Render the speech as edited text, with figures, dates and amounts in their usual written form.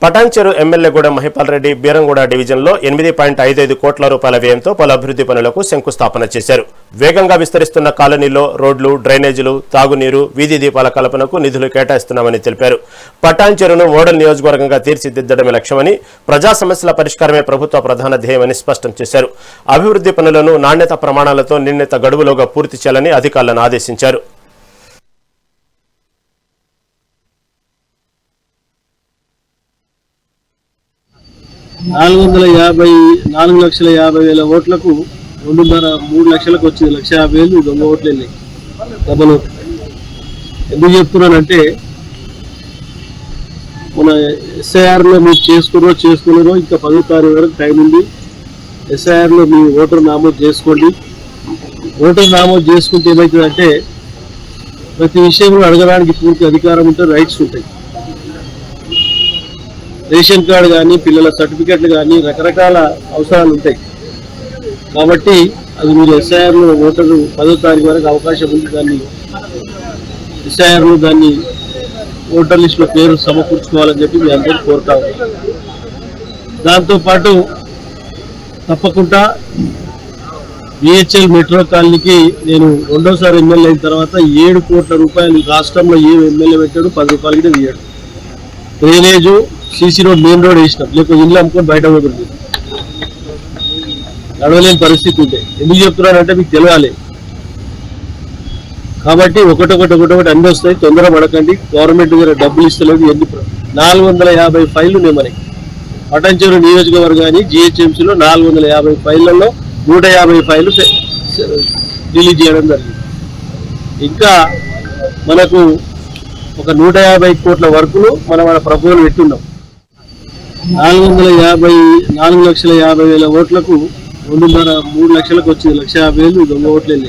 పటాన్చెరు ఎమ్మెల్యేగూడెం మహిపాల్ రెడ్డి బీరంగూడ డివిజన్లో 8.55 కోట్ల రూపాయల వ్యయంతో పలు అభివృద్ధి పనులకు శంకుస్థాపన చేశారు. వేగంగా విస్తరిస్తున్న కాలనీలో రోడ్లు, డ్రైనేజీలు, తాగునీరు, వీధి దీపాల కల్పనకు నిధులు కేటాయిస్తున్నామని తెలిపారు. పటాన్చెరును మోడల్ నియోజకవర్గంగా తీర్చిదిద్దడమే లక్ష్యమని, ప్రజా సమస్యల పరిష్కారమే ప్రభుత్వ ప్రధాన ధ్యేయమని స్పష్టం చేశారు. అభివృద్ధి పనులను నాణ్యత ప్రమాణాలతో నిర్ణీత గడువులోగా పూర్తి చేయాలని అధికారులను ఆదేశించారు. $4,50,000 ఓట్లకు 2.5-3 లక్షలకు వచ్చింది. 1,50,000 దొంగ ఓట్లు వెళ్ళాయి. డబల్ ఓట్లు ఎందుకు చెప్తున్నానంటే, మన ఎస్ఐఆర్లో మీరు చేసుకున్నారో ఇంకా 10వ తారీఖు వరకు టైం ఉంది. ఎస్ఐఆర్లో మీ ఓటర్ నమోదు చేసుకోండి. ఓటర్ నమోదు చేసుకుంటే ఏమవుతుందంటే, ప్రతి విషయంలో అడగడానికి పూర్తి అధికారం ఉంటుంది, రైట్స్ ఉంటాయి. రేషన్ కార్డు కానీ, పిల్లల సర్టిఫికెట్లు కానీ, రకరకాల అవసరాలు ఉంటాయి. కాబట్టి అది మీరు ఎస్ఐఆర్లో ఓటరు 10వ తారీఖు వరకు అవకాశం ఉంది. దాన్ని ఎస్ఐఆర్లో దాన్ని ఓటర్ లిస్టులో పేరు సమకూర్చుకోవాలని చెప్పి మీ అందరికీ కోరుతా ఉన్నాను. దాంతోపాటు తప్పకుండా బిహెచ్ఎల్ మెట్రో కాలనీకి నేను రెండోసారి ఎమ్మెల్యే అయిన తర్వాత 7 కోట్ల రూపాయలు రాష్ట్రంలో ఏ ఎమ్మెల్యే పెట్టాడు, 10 రూపాయలు కూడా తీయడు. Drainage, CC road, main road వేసినాం. లేకపోతే ఇల్లు అమ్ముకొని బయట పోతుంది, నడవలేని పరిస్థితి ఉంటాయి. ఎందుకు చెప్తున్నానంటే మీకు తెలియాలి. కాబట్టి ఒకటొకటి అన్ని వస్తాయి, తొందర పడకండి. గవర్నమెంట్ దగ్గర డబ్బులు ఇస్తలేదు. 450 ఫైళ్లు ఉన్నాయి మనకి. పటాన్చెరు నియోజకవర్గాన్ని జిహెచ్ఎంసీలో 450 ఫైళ్లలో 150 ఫైళ్లు రిలీజ్ చేయడం జరిగింది. ఇంకా మనకు ఒక 150 కోట్ల వరకులు మన ప్రభుత్వం పెట్టున్నాం. 4,50,000 ఓట్లకు 2.5-3 లక్షలకు వచ్చింది. 1,50,000 దొంగ ఓట్లు వెళ్ళాయి.